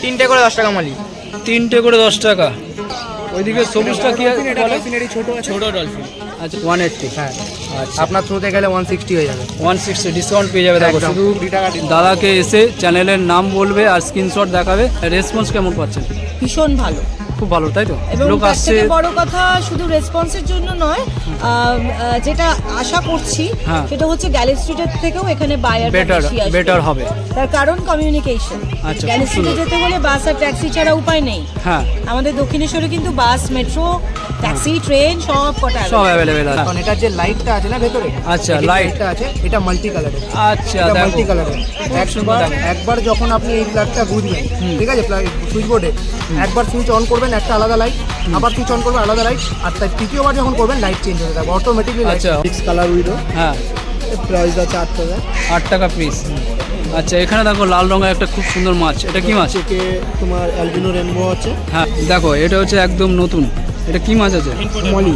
তিনটে করে 10 টাকা মালি। তিনটে করে 10 টাকা। ওইদিকে সবুজটা কি বলে? ছোট ডলফিন। আচ্ছা 180। হ্যাঁ আচ্ছা আপনার থ্রুতে গেলে 160 হয়ে যাবে। 160 ডিসকাউন্ট পেয়ে যাবে। দেখো শুধু দাদাকে এসে চ্যানেলের নাম বলবে আর স্ক্রিনশট দেখাবে। রেসপন্স কেমন পাচ্ছেন? ভীষণ ভালো, খুব ভালো, তাই তো? এবং লোক তার আসছে। থেকে বড় কথা শুধু রেসপন্সের জন্য নয়, যেটা আশা করছি সেটা হচ্ছে গ্যালি স্ট্রিটের থেকেও এখানে বায়ার বেটার হবে। তার কারণ কমিউনিকেশন। আচ্ছা, গ্যালি স্ট্রিটে যেতে হলে বাস আর ট্যাক্সি ছাড়া উপায় নেই। হ্যাঁ আমাদের দক্ষিণেশ্বরে কিন্তু বাস, মেট্রো, ট্যাক্সি, ট্রেন সব কটা সব অ্যাভেলেবেল আছে। কারণ এটা যে লাইটটা আছে না ভেতরে, আচ্ছা লাইটটা আছে, এটা মাল্টি কালারের। আচ্ছা এটা দেখো মাল্টি কালারের। একবার যখন আপনি এই প্লাগটা বুঝবেন, ঠিক আছে, সুইচ বোর্ডে একবার সুইচ অন করবেন একটা আলাদা লাইট, আবার সুইচ অন করবেন আলাদা লাইট, আর তার তৃতীয়বার যখন করবেন লাইট চেঞ্জ হয়ে যাবে অটোমেটিকলি। আচ্ছা মিক্স কালার উইডো। হ্যাঁ প্রাইস আছে 8 টাকা। 8 টাকা পিস। আচ্ছা এখানে দেখো লাল রঙের একটা খুব সুন্দর মাছ। এটা কি মাছ? থেকে তোমার অ্যালবিনো রেনবো আছে। হ্যাঁ দেখো এটা হচ্ছে একদম নতুন। এটা কি মাছ আছে? মলি।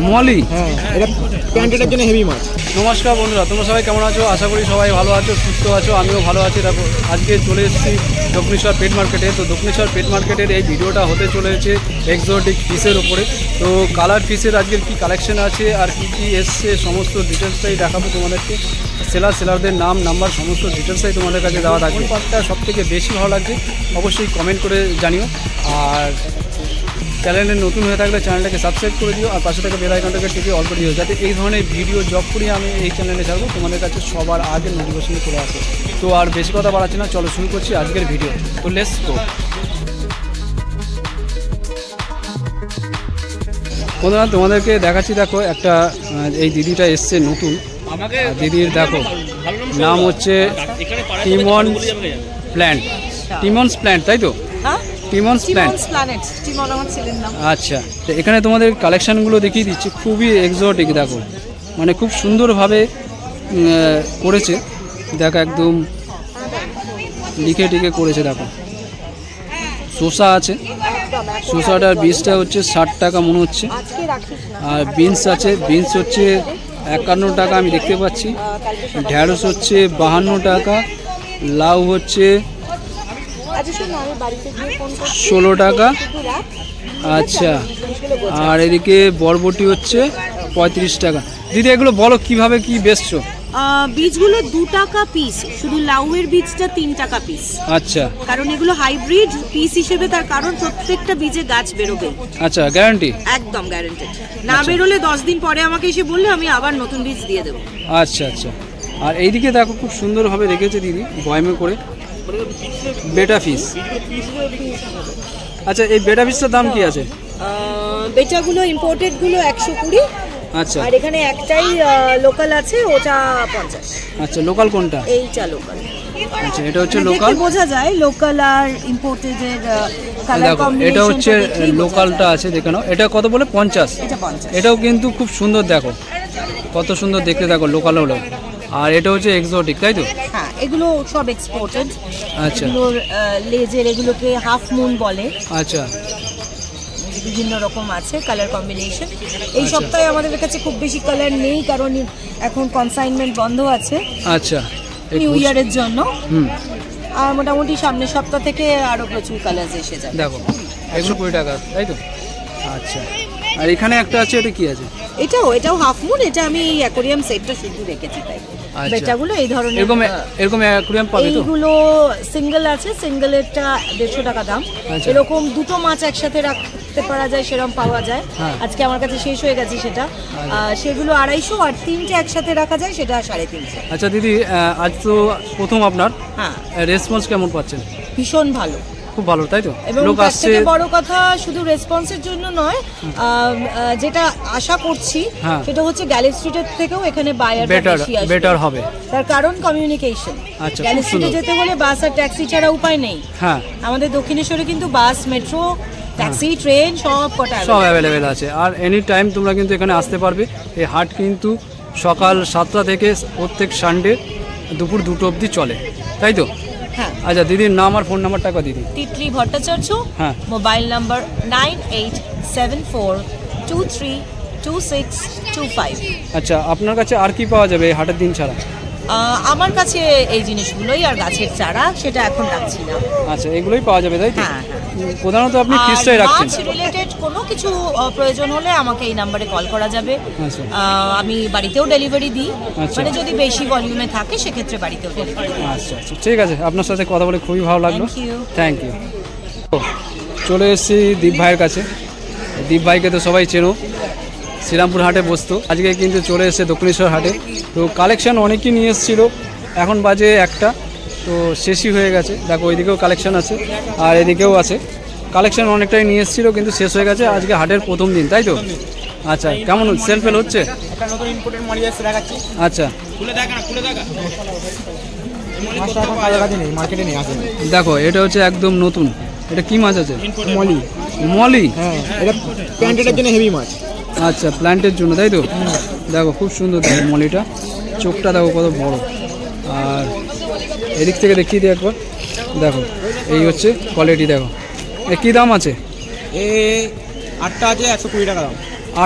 মলি। হ্যাঁ এটা প্যান্টের জন্য হেভি মাছ। নমস্কার বন্ধুরা, তোমরা সবাই কেমন আছো? আশা করি সবাই ভালো আছো, সুস্থ আছো। আমিও ভালো আছি। দেখো আজকে চলে এসেছি দক্ষিণেশ্বর পেট মার্কেটে। তো দক্ষিণেশ্বর পেট মার্কেটের এই ভিডিওটা হতে চলেছে এক্সোটিক ফিশের ওপরে। তো কালার ফিশের আজকের কি কালেকশন আছে আর কি কি এসছে সমস্ত ডিটেলসটাই দেখাবো তোমাদেরকে। সেলারদের নাম, নাম্বার, সমস্ত ডিটেলসটাই তোমাদের কাছে দেওয়া থাকবে। পার্টটা সব থেকে বেশি ভালো লাগছে অবশ্যই কমেন্ট করে জানিও। আর চ্যানেলে নতুন হয়ে থাকলে চ্যানেলটাকে সাবস্ক্রাইব করে দিও, আর পাশে থাকা বেল আইকনটাকে টিপে অল করে দিও, যাতে এই ধরনের ভিডিও যখনই আমি এই চ্যানেলে ছাড়বো তোমাদের কাছে সবার আগে নোটিফিকেশন চলে আসে। তো আর বেশি কথা বাড়াচ্ছি না, চলো শুরু করছি আজকের ভিডিও। তো লেটস গো। বন্ধুরা তোমাদেরকে দেখাচ্ছি, দেখো একটা এই দিদিটা এসছে নতুন। দিদির দেখো নাম হচ্ছে টিমন্স প্ল্যান্ট। টিমন্স প্ল্যান্ট, তাই তো? টিমন্স প্ল্যান্ট। আচ্ছা তো এখানে তোমাদের কালেকশানগুলো দেখিয়ে দিচ্ছি, খুবই এক্সোটিক। দেখো মানে খুব সুন্দরভাবে করেছে। দেখো একদম লিখে টিকে করেছে। দেখো শসা আছে, শসাটার বীজটা হচ্ছে 60 টাকা মনে হচ্ছে। আর বিনস আছে, বিনস হচ্ছে 51 টাকা আমি দেখতে পাচ্ছি। ঢ্যাঁড়স হচ্ছে 52 টাকা। লাউ হচ্ছে 16 টাকা। আচ্ছা আর এদিকে বরবটি হচ্ছে 35 টাকা। দিদি এগুলো বলো কিভাবে কি বেচছো? বীজগুলো 2 টাকা পিস, শুধু লাউয়ের বীজটা 3 টাকা পিস। আচ্ছা কারণ এগুলো হাইব্রিড পিস হিসেবে, তার কারণ প্রত্যেকটা বীজে গাছ বেরোবে। আচ্ছা গ্যারান্টি? একদম গ্যারান্টি। না বেরোলে 10 দিন পরে আমাকে এসে বললে আমি আবার নতুন বীজ দিয়ে দেবো। আচ্ছা আচ্ছা। আর এইদিকে দেখো খুব সুন্দরভাবে রেখেছে দিদি বয়মে করে বেটা ফিশ। আচ্ছা এই বেটা ফিশটার দাম কি আছে? বেটাগুলো ইম্পোর্টেড গুলো 120। আচ্ছা আর এখানে একটাই লোকাল আছে, ওটা 50। আচ্ছা লোকাল কোনটা? এইটা লোকাল। আচ্ছা এটা হচ্ছে লোকাল। বোঝা যায় লোকাল আর ইম্পোর্টেড এর কালার কম্বিনেশন। এটা হচ্ছে লোকালটা আছে, দেখে নাও। এটা কত বলে? 50। এটা 50। এটাও কিন্তু খুব সুন্দর, দেখো কত সুন্দর দেখতে। দেখো লোকাল হলো। আর এটা হচ্ছে এক্সোটিক, তাই তো? হ্যাঁ এগুলো সব এক্সপোর্টেড। আচ্ছা এগুলোর লেজের, এগুলোকে হাফ মুন বলে। আচ্ছা বিভিন্ন রকম আছে কালার কম্বিনেশন। এই সপ্তাহে আমাদের কাছে খুব বেশি কালার নেই, কারণ এখন কনসাইনমেন্ট বন্ধ আছে। আচ্ছা নিউ ইয়ারের জন্য। আর মোটামুটি সামনের সপ্তাহ থেকে আরো প্রচুর কালার এসে যাবে। দেখো 120 টাকা, তাই তো? আচ্ছা আর এখানে একটা আছে, এটা কি আছে? এটাও হাফ মুন। এটা আমি এই অ্যাকোরিয়াম সেটটা শুধু রেখেছি তাই। বেটাগুলো এই ধরনের এরকম অ্যাকোরিয়াম পাবে তো? এইগুলো সিঙ্গেল আছে, সিঙ্গেলেরটা 150 টাকা দাম। এরকম দুটো মাছ একসাথে রাখতে পারা যায় সেরকম পাওয়া যায়। আজকে আমার কাছে শেষ হয়ে গেছে সেটা। সেগুলো 250, আর 3টে একসাথে রাখা যায় সেটা 350। আচ্ছা দিদি আজ তো প্রথম আপনার, রেসপন্স কেমন পাচ্ছেন? ভীষণ ভালো, খুব ভালো, তাই তো? এবং তার থেকে বড় কথা শুধু রেসপন্সের জন্য নয়, যেটা আশা করছি সেটা হচ্ছে গ্যালি স্ট্রিটের থেকেও এখানে বায়ার বেটার হবে। তার কারণ কমিউনিকেশন। গ্যালি স্ট্রিটে যেতে হলে বাস আর ট্যাক্সি ছাড়া উপায় নেই। আমাদের দক্ষিণেশ্বরে কিন্তু বাস, মেট্রো, ট্যাক্সি, ট্রেন সব কটা সব অ্যাভেলেবেল আছে। আর এনি টাইম তোমরা কিন্তু এখানে আসতে পারবে। এই হাট কিন্তু সকাল 7টা থেকে প্রত্যেক সানডে দুপুর 2টো অবধি চলে, তাই তো? আচ্ছা দিদির নাম আর ফোন নাম্বারটা কত দিদি? তিতলি ভট্টাচার্য। Mobile number 9874232625। আচ্ছা আপনার কাছে আর কি পাওয়া যাবে এই হাটের দিন ছাড়া? আমার কাছে এই জিনিসগুলোই আর গাছের চারা সেটা এখন রাখছি না। আচ্ছা, এগুলোই পাওয়া যাবে তাই তো? হ্যাঁ। প্রধানত আপনি ফিশটাই রাখছেন। মাছ রিলেটেড কোনো কিছু প্রয়োজন হলে আমাকে এই নাম্বারে কল করা যাবে। আচ্ছা। আমি বাড়িতেও ডেলিভারি দিই, আচ্ছা। মানে যদি বেশি ভলিউমে থাকে সেক্ষেত্রে বাড়িতেও ডেলিভারি দিই। আচ্ছা আচ্ছা, ঠিক আছে, আপনার সাথে কথা বলে খুবই ভালো লাগলো। Thank you. চলে এসেছি দীপ ভাইয়ের কাছে। দীপ ভাইকে তো সবাই চেনো, শ্রীরামপুর হাটে বসতো। আজকে কিন্তু চলে এসেছে দক্ষিণেশ্বর হাটে। তো কালেকশন অনেকই নিয়ে এসেছিলো, এখন বাজে 1টা, তো শেষই হয়ে গেছে। দেখো ওইদিকেও কালেকশন আছে আর এদিকেও আছে। কালেকশন অনেকটাই নিয়ে এসেছিলো কিন্তু শেষ হয়ে গেছে। আজকে হাটের প্রথম দিন, তাই তো? আচ্ছা, কেমন সেল ফেল হচ্ছে? আচ্ছা, দেখো এটা হচ্ছে একদম নতুন। এটা কি মাছ আছে? মলি। মলি? হ্যাঁ, এটা প্ল্যান্টের জন্য হেভি মাছ। আচ্ছা, প্ল্যান্টের জন্য, তাই তো? দেখো খুব সুন্দর, দেখো মলিটা, চোখটা দেখো কত বড়। আর এদিক থেকে দেখিয়ে দিই একবার, দেখো এই হচ্ছে কোয়ালিটি। দেখো এ কী দাম আছে? 8টা আছে 120 টাকা দাম।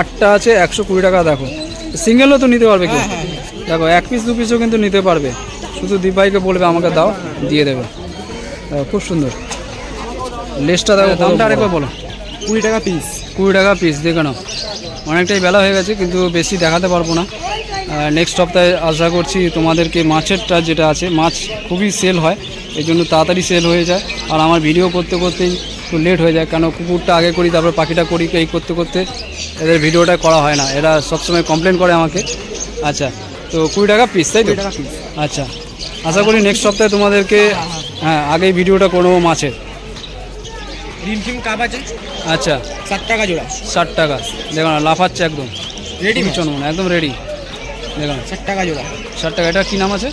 8টা আছে 120 টাকা। দেখো সিঙ্গেলও তো নিতে পারবে কেউ। দেখো 1 পিস 2 পিসও কিন্তু নিতে পারবে, শুধু দীপ ভাইকে বলবে আমাকে দাও, দিয়ে দেবে। দেখো খুব সুন্দর লেসটা। দেখো দামটা আরেকবার বলো। 20 টাকা পিস। 20 টাকা পিস। দেখে নাও, অনেকটাই বেলা হয়ে গেছে কিন্তু বেশি দেখাতে পারবো না। নেক্সট সপ্তাহে আশা করছি তোমাদেরকে মাছেরটা যেটা আছে, মাছ খুবই সেল হয়, এই জন্য তাড়াতাড়ি সেল হয়ে যায়। আর আমার ভিডিও করতে করতেই একটু লেট হয়ে যায়, কেন কুকুরটা আগে করি তারপর পাখিটা করি, এই করতে করতে এদের ভিডিওটা করা হয় না। এরা সবসময় কমপ্লেন করে আমাকে। আচ্ছা, তো 20 টাকা পিস, তাই তো? আচ্ছা, আশা করি নেক্সট সপ্তাহে তোমাদেরকে আগেই ভিডিওটা করবো মাছের। রিমঝিম কাপ আছে। আচ্ছা, 60 টাকা জোড়া। 60 টাকা। দেখো না, লাফাচ্ছে একদম রেডি চলুন, একদম রেডি। দেখো না, 60 টাকা জোড়া। 60 টাকা। এটা কি নাম আছে?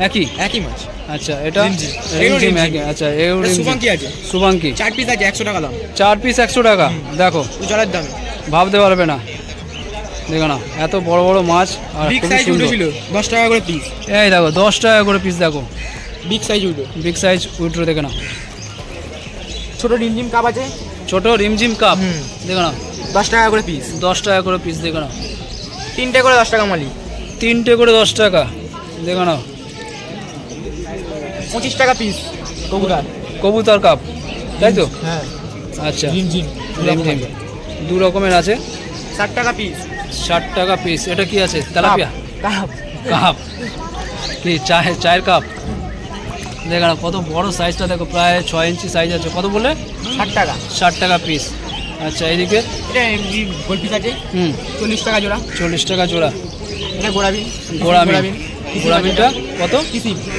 একই মাছ। আচ্ছা, এটা রিমঝিম একই। আচ্ছা, সুবাঙ্কি আছে। সুবাঙ্কি 4 পিস আছে 100 টাকা দাম। 4 পিস 100 টাকা। দেখো জলের দামে ভাবতে পারবে না। দেখো না, এত বড় বড় মাছ আর বিগ খুবই সাইজ সুন্দর। উঠেছিল 10 টাকা করে পিস। এই দেখো 10 টাকা করে পিস। দেখো বিগ সাইজ উঠে। Big size withdraw. দেখো না, ছোট রিমঝিম কাপ আছে। ছোট রিমঝিম কাপ। দেখো না, 10 টাকা করে পিস। 10 টাকা করে পিস। দেখো না, 3টে করে 10 টাকা মালি। 3টে করে 10 টাকা। দেখো না, 25 টাকা পিস কবুতর। কবুতর কাপ, তাই তো? হ্যাঁ। আচ্ছা, রিমঝিম রিমঝিম 2 রকমের আছে। 60 টাকা পিস। 60 টাকা পিস। এটা কি আছে? Tilapia cup. কাপ কি? চায়ের কাপ। দেখো না কত বড় সাইজটা, দেখো প্রায় 6 ইঞ্চি সাইজ আছে। কত বলে? 60 টাকা। 60 টাকা পিস। আচ্ছা, এইদিকে এটা গোল পিস আছে। 40 টাকা জোড়া। 40 টাকা জোড়া। এটা গোড়াবিন। গোড়াবিনটা কত?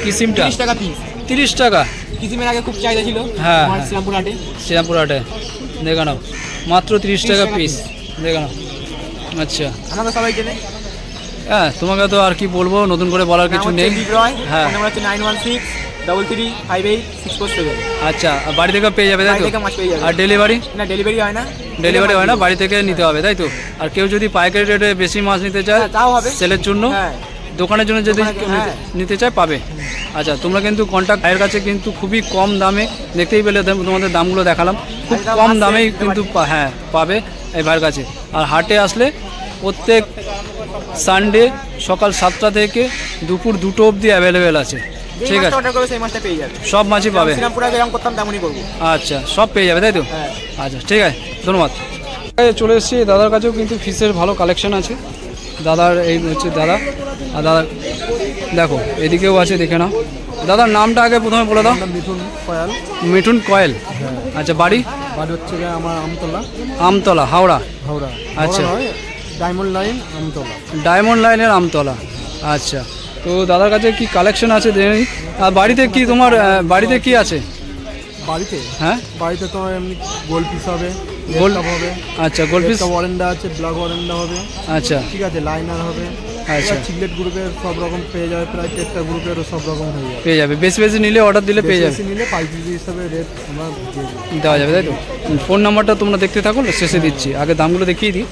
কিসিমটা 30 টাকা পিস। 30 টাকা। কিসিমের আগে খুব চাহিদা ছিল। হ্যাঁ, শ্রীরামপুর হাটে। শ্রীরামপুর হাটে। দেখো না, মাত্র 30 টাকা পিস। দেখো না। আচ্ছা, আমাকে সবাই চেনে। হ্যাঁ, তোমাকে তো আর কি বলবো, নতুন করে বলার কিছু নেই। হ্যাঁ, নাম্বার হচ্ছে 9163358647। আচ্ছা, বাড়ি থেকে পেয়ে যাবে, তাই বাড়ি তো? থেকে মাছ পেয়ে যাবে। আর ডেলিভারি? না, ডেলিভারি হয় না। ডেলিভারি হয় না, বাড়ি থেকে নিতে হবে, তাই তো? আর কেউ যদি পাইকারি রেটে বেশি মাছ নিতে চায়, তাও হবে। সেলের জন্য, হ্যাঁ, দোকানের জন্য যদি হ্যাঁ। নিতে চায় পাবে। আচ্ছা, তোমরা কিন্তু কন্ট্যাক্ট ভাইয়ের কাছে কিন্তু খুবই কম দামে, দেখতেই পেলে তোমাদের দামগুলো দেখালাম, খুব কম দামেই কিন্তু হ্যাঁ পাবে এই ভাইয়ের কাছে। আর হাটে আসলে প্রত্যেক সানডে সকাল 7টা থেকে দুপুর 2টো অবধি অ্যাভেলেবেল আছে। ঠিক আছে, অর্ডার করবে সেই মাছটা পেয়ে যাবে। সব মাছই পাবে। শ্রীরামপুরে যেরকম করতাম তেমনই করবো। আচ্ছা, সব পেয়ে যাবে, তাই তো? হ্যাঁ। আচ্ছা, ঠিক আছে, ধন্যবাদ। চলে এসেছি দাদার কাছেও কিন্তু ফিশের ভালো কালেকশন আছে। দাদার এই হচ্ছে দাদা। আর দাদা দেখো এদিকেও আছে, দেখে নাও। দাদার নামটা আগে প্রথমে বলে দাও। মিঠুন কয়াল। মিঠুন কয়েল। আচ্ছা, বাড়ি? বাড়ি হচ্ছে আমার আমতলা। আমতলা, হাওড়া। হাওড়া। আচ্ছা, ডায়মন্ড লাইন আমতলা। ডায়মন্ড লাইনের আমতলা। আচ্ছা, তো দাদার কাছে কি কালেকশন আছে দেখি। আর বাড়িতে কি তোমার বাড়িতে কি আছে? বাড়িতে? হ্যাঁ, বাড়িতে তোমার এমনি গোল পিস হবে, গোল হবে। আচ্ছা, গোল পিস ওয়ারেন্ডা আছে, ব্ল্যাক ওয়ারেন্ডা হবে। আচ্ছা, ঠিক আছে, লাইনার হবে। আচ্ছা, চিকলেট গ্রুপের সব রকম পেয়ে যাবে, প্রায় টেক্সটা গ্রুপেরও সব রকম হয়ে যাবে। পেয়ে যাবে। বেশি বেশি নিলে অর্ডার দিলে পেয়ে যাবে। বেশি নিলে 5 কেজি হিসাবে রেট আমরা দেওয়া যাবে, তাই তো? ফোন নাম্বারটা তোমরা দেখতে থাকো, শেষে দিচ্ছি, আগে দামগুলো দেখিয়ে দিই।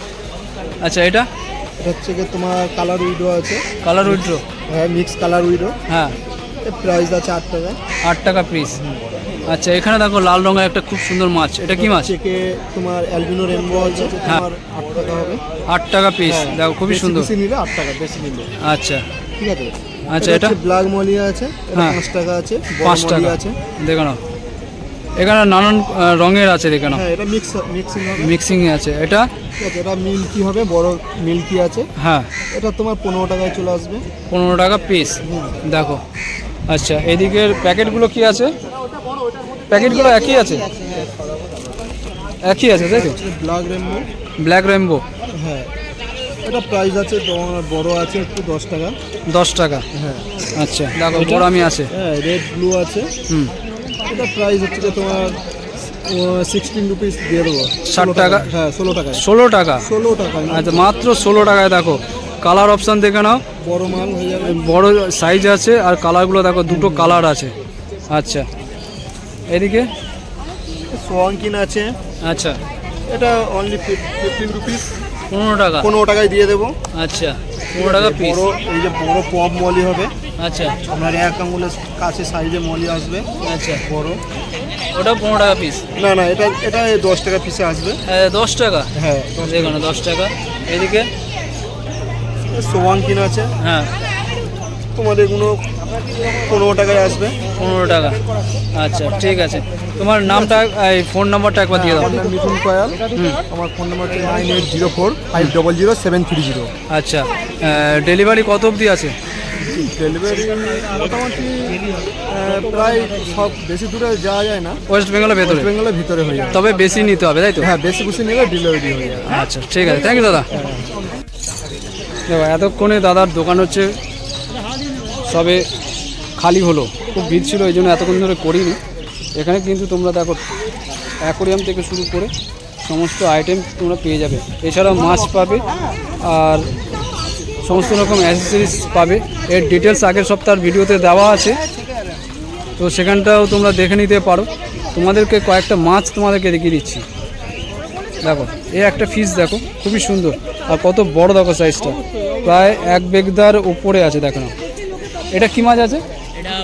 আচ্ছা, এটা হচ্ছে কি তোমার কালার উইডো আছে। Colour withdraw? হ্যাঁ, মিক্স কালার উইডো। হ্যাঁ, প্রাইস আছে 8 টাকা। 8 টাকা পিস। আচ্ছা, এখানে দেখো লাল রঙের একটা খুব সুন্দর মাছ, এটা কি মাছ? চেকে তোমার অ্যালবিনো রেনবো আছে, তোমার 8 টাকা হবে। 8 টাকা পিস, দেখো খুবই সুন্দর। বেশি নিলে 8 টাকা, বেশি নিলে। আচ্ছা ঠিক আছে। আচ্ছা, এটা ব্ল্যাক মলিয়া আছে, এটা 5 টাকা আছে, 5 টাকা আছে। দেখো না, এখানে নানান রঙের আছে, দেখো না। হ্যাঁ, এটা মিক্সিং আছে। এটা ঠিক আছে, এটা মিল্কি হবে, বড় মিল্কি আছে। হ্যাঁ, এটা তোমার 15 টাকায় চলে আসবে। 15 টাকা পিস, দেখো। আচ্ছা, এদিকের প্যাকেটগুলো কি আছে? প্যাকেটগুলো একই আছে, একই আছে, তাই তো? Black Rambo. হ্যাঁ, এটা প্রাইস আছে, বড় আছে একটু 10 টাকা। 10 টাকা। হ্যাঁ। আচ্ছা, দেখো বড় আমি আছে। হ্যাঁ, রেড ব্লু আছে। এটা প্রাইস হচ্ছে তোমার 16 রুপিস দিয়ে দেবো। 60 টাকা। হ্যাঁ, 16 টাকা। 16 টাকা। 16 টাকা। আচ্ছা, মাত্র 16 টাকায়। দেখো কালার অপশন দেখে নাও, বড় মাল হয়ে যাবে, বড় সাইজ আছে, আর কালারগুলো দেখো, দুটো কালার আছে। আচ্ছা, এদিকে সোয়াঙ্কিন আছে। আচ্ছা, এটা অনলি 15 রুপিস। 15 টাকা। 15 টাকায় দিয়ে দেবো। আচ্ছা, 15 টাকা পিস। এই যে বড় পপ মলি হবে। আচ্ছা, আপনার 1 আঙুলের কাছে সাইজে মলি আসবে। আচ্ছা, বড়, ওটা 15 টাকা পিস। না না, এটা 10 টাকা পিসে আসবে। 10 টাকা। হ্যাঁ, দেখো না, 10 টাকা। এদিকে সোয়াঙ্কিন আছে। হ্যাঁ, তোমার এগুলো 15 টাকায় আসবে। 15 টাকা। আচ্ছা, ঠিক আছে। তোমার নামটা, এই ফোন নাম্বারটা একবার দিয়ে দাও। মিঠুন কয়াল। আমার ফোন নাম্বার হচ্ছে 9804500730। আচ্ছা, ডেলিভারি কত অবধি আছে? ডেলিভারি মোটামুটি প্রায় সব, বেশি দূরে যাওয়া যায় না। ওয়েস্ট বেঙ্গলের ভেতরে? ওয়েস্ট বেঙ্গলের ভিতরে হয়ে যাবে, তবে বেশি নিতে হবে, তাই তো? হ্যাঁ, বেশি নিলে ডেলিভারি হয়ে যাবে। আচ্ছা, ঠিক আছে, থ্যাংক ইউ দাদা। দেখো, এতক্ষণে দাদার দোকান হচ্ছে সবে খালি হলো, খুব ভিড় ছিল, এই জন্য এতক্ষণ ধরে করিনি। এখানে কিন্তু তোমরা দেখো অ্যাকোরিয়াম থেকে শুরু করে সমস্ত আইটেম তোমরা পেয়ে যাবে। এছাড়াও মাছ পাবে আর সমস্ত রকম অ্যাক্সেসরিজ পাবে। এর ডিটেলস আগের সপ্তাহের ভিডিওতে দেওয়া আছে, তো সেখানটাও তোমরা দেখে নিতে পারো। তোমাদেরকে কয়েকটা মাছ তোমাদেরকে দেখিয়ে দিচ্ছি। দেখো, এই একটা ফিশ দেখো, খুবই সুন্দর, আর কত বড় দেখো সাইজটা, প্রায় 1 বেগদার উপরে আছে। দেখো না, এটা কি মাছ আছে? এটা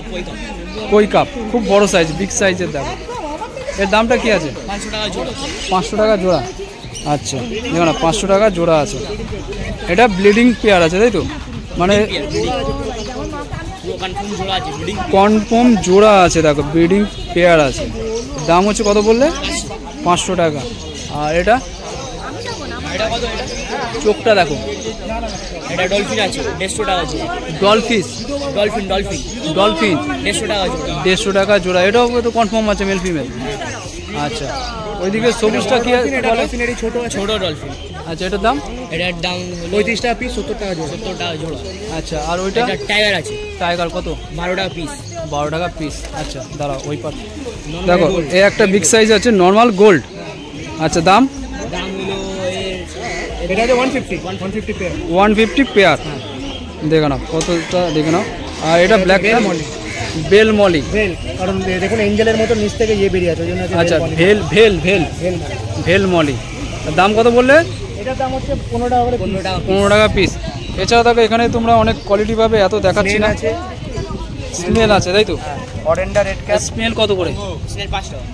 কই কাপ, খুব বড় সাইজ, বিগ সাইজের। দেখো, এর দামটা কি আছে? 500 টাকা জোড়া। 500 টাকা জোড়া। আচ্ছা, দেখো না, 500 টাকা জোড়া আছে। এটা ব্লিডিং পেয়ার আছে, তাই তো? মানে কনফার্ম জোড়া আছে, ব্রিডিং কনফার্ম জোড়া আছে। দেখো, ব্রিডিং পেয়ার আছে। দাম হচ্ছে কত বললে? 500 টাকা। আর এটা এটা কত? এটা চোখটা দেখো, এটা ডলফিন আছে, 150 টাকা জোড়া। ডলফিস, ডলফিন ডলফিন 150 টাকা জোড়া। 150 টাকা জোড়া। এটাও তো কনফার্ম আছে, মেল ফিমেল। আচ্ছা, ওইদিকে সবুজটা কি বলে? ডলফিনেরই ছোট ডলফিন। আচ্ছা, এটার দাম? এটার দাম 35 টাকা পিস, 70 টাকা জোড়া। 70 টাকা জোড়া। আচ্ছা, আর ওইটা? এটা টাইগার আছে, টাইগার কত? 12 টাকা পিস। 12 টাকা পিস। আচ্ছা, দাঁড়াও, ওই পার দেখো, এই একটা বিগ সাইজ আছে, নর্মাল গোল্ড। আচ্ছা, দাম? দাম হলো এটা আছে 150 পেয়ার। 150 পেয়ার। দেখে নাও কতটা, দেখে নাও। আর এটা ব্ল্যাক বেল মলি, কারণ দেখুন এঞ্জেলের মতো নিচ থেকে ইয়ে বেরিয়ে আছে, ওই জন্য। আচ্ছা, ভেল মলি। দাম কত বললে? এটার দাম হচ্ছে 15 টাকা করে। 15 টাকা পিস। এছাড়া দেখো, এখানে তোমরা অনেক কোয়ালিটি পাবে, এত দেখাচ্ছি না। স্মেল আছে, তাই তো? অরেন্ডা রেড ক্যাপ। স্মেল কত করে? স্নেল 5 টাকা।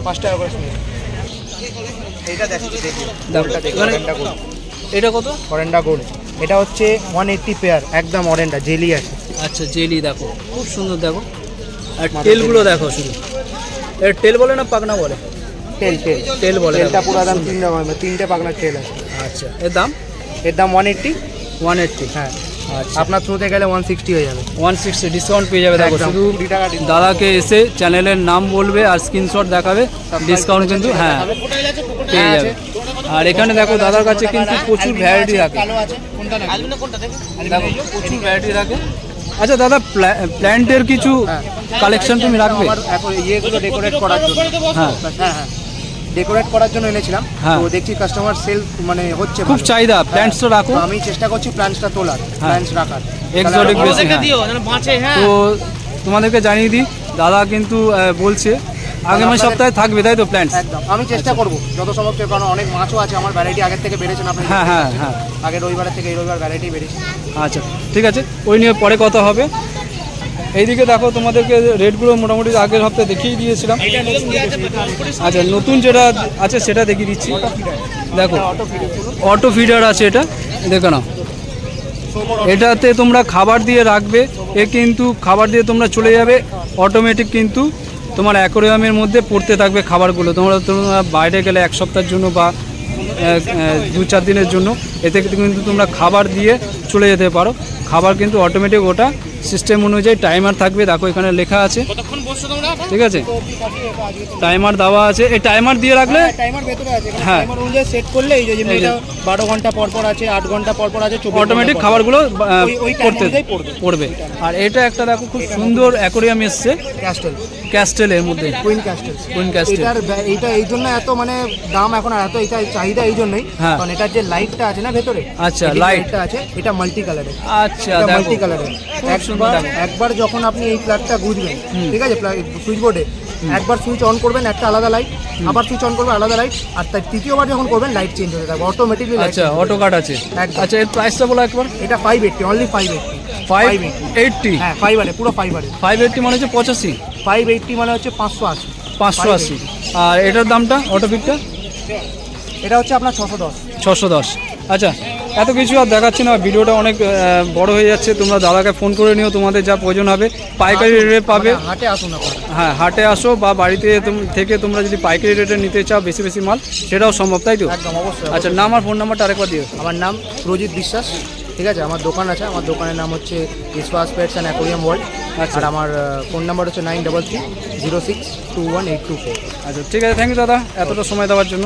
5 টাকা করে স্মেল। এইটা দেখো, এটা কত? অরেন্ডা গোল্ড। এটা হচ্ছে 180 পেয়ার, একদম অরেন্ডা জেলি আছে। আচ্ছা, জেলি দেখো, খুব সুন্দর। দেখো, আর টেলগুলো দেখো শুধু। এর টেল বলে না পাকনা বলে? টেল বলে। তেলটা পুরো দাম 3 টাকা, 3টে পাকনার তেল আছে। আচ্ছা, এর দাম? 180। হ্যাঁ, আচ্ছা, আপনার থ্রুতে গেলে 160 হয়ে যাবে। 160 ডিসকাউন্ট পেয়ে যাবে। দেখো, শুধু দাদাকে এসে চ্যানেলের নাম বলবে আর স্ক্রিনশট দেখাবে, ডিসকাউন্ট কিন্তু হ্যাঁ পেয়ে যাবে। আর এখানে দেখো, দাদার কাছে কিন্তু প্রচুর ভ্যারাইটি রাখে। দেখো, প্রচুর ভ্যারাইটি রাখে। আচ্ছা দাদা, প্ল্যান্টের কিছু কালেকশন তুমি রাখবে? এখন ইয়েগুলো ডেকোরেট করার জন্য। হ্যাঁ হ্যাঁ, ডেকোরেট করার জন্য এনেছিলাম। হ্যাঁ। তো দেখছি কাস্টমার সেল মানে হচ্ছে, খুব চাহিদা। প্ল্যান্টস তো রাখো। তো আমি চেষ্টা করছি প্ল্যান্টসটা তোলার, প্ল্যান্টস রাখার, এক্সোটিক বেশি। হ্যাঁ। তো তোমাদেরকে জানিয়ে দিই, দাদা কিন্তু বলছে আগামী সপ্তাহে থাকবে, তাই তো প্ল্যান্টস? একদম, আমি চেষ্টা করব যত সম্ভব, কারণ অনেক মাছও আছে আমার, ভ্যারাইটি আগের থেকে বেড়েছে না? হ্যাঁ হ্যাঁ হ্যাঁ, আগের রবিবারের থেকে এই রবিবার ভ্যারাইটি বেড়েছে। আচ্ছা, ঠিক আছে, ওই নিয়ে পরে কথা হবে। এইদিকে দেখো তোমাদেরকে রেটগুলো মোটামুটি আগের সপ্তাহে দেখিয়ে দিয়েছিলাম। আচ্ছা নতুন যেটা আছে সেটা দেখিয়ে দিচ্ছি। দেখো অটো ফিডার আছে, এটা দেখো না, এটাতে তোমরা খাবার দিয়ে রাখবে, এ কিন্তু খাবার দিয়ে তোমরা চলে যাবে, অটোমেটিক কিন্তু তোমার অ্যাকোরিয়ামের মধ্যে পড়তে থাকবে খাবারগুলো। তোমরা বাইরে গেলে এক সপ্তাহের জন্য বা 2-4 দিনের জন্য এতে কিন্তু তোমরা খাবার দিয়ে চলে যেতে পারো। খাবার কিন্তু অটোমেটিক ওটা সিস্টেম অনুযায়ী টাইমার থাকবে, দেখো এখানে লেখা আছে, ঠিক আছে, টাইমার দেওয়া আছে। এই টাইমার দিয়ে রাখলে টাইমার ভেতরে আছে, হ্যাঁ টাইমার অনুযায়ী সেট করলে এই যে 12 ঘন্টা পর পর আছে, 8 ঘন্টা পর পর আছে, অটোমেটিক খাবারগুলো পড়তে পড়বে। আর এটা একটা দেখো খুব সুন্দর অ্যাকোরিয়াম এসছে ক্যাস্টেলের মধ্যে, কুইন ক্যাস্টেল। এটা এই জন্য এত মানে দাম এখন, আর এত এটা চাহিদা এই জন্যই, কারণ এটার যে লাইটটা আছে না ভেতরে, আচ্ছা লাইটটা আছে, এটা মাল্টি কালারের। আচ্ছা মাল্টি কালারের। একবার যখন আপনি এই প্লাগটা গুঁজবেন, ঠিক আছে, সুইচ বোর্ডে একবার সুইচ অন করবেন একটা আলাদা লাইট, আবার সুইচ অন করবেন আলাদা লাইট, আর তার তৃতীয়বার যখন করবেন লাইট চেঞ্জ হয়ে যাবে অটোমেটিকলি। আচ্ছা অটো কাট আছে। আচ্ছা এর প্রাইসটা বলো একবার। এটা 580, অনলি 580। হ্যাঁ ফাইবারে, পুরো ফাইবারে। 580 মানে হচ্ছে 85, 580 মানে হচ্ছে 580। 580। আর এটার দামটা অটোপিকটা? এটা হচ্ছে আপনার 610। আচ্ছা এত কিছু আর দেখাচ্ছি না, ভিডিওটা অনেক বড় হয়ে যাচ্ছে। তোমরা দাদাকে ফোন করে নিও, তোমাদের যা প্রয়োজন হবে পাইকারি রেটে পাবে। হাটে আসুন আপনারা। হ্যাঁ হাটে আসো, বা বাড়িতে থেকে তোমরা যদি পাইকারি রেটে নিতে চাও বেশি বেশি মাল, সেটাও সম্ভব, তাই তো? একদম অবশ্যই। আচ্ছা নাম আর ফোন নাম্বারটা আরেকবার দিও। আমার নাম প্রজিত বিশ্বাস, ঠিক আছে, আমার দোকান আছে, আমার দোকানের নাম হচ্ছে বিশ্বাস পেটস অ্যান্ড অ্যাকোরিয়াম ওয়ার্ল্ড। আর আমার ফোন নাম্বার হচ্ছে 933 06 21 824। আচ্ছা ঠিক আছে, থ্যাংক ইউ দাদা এতটা সময় দেওয়ার জন্য।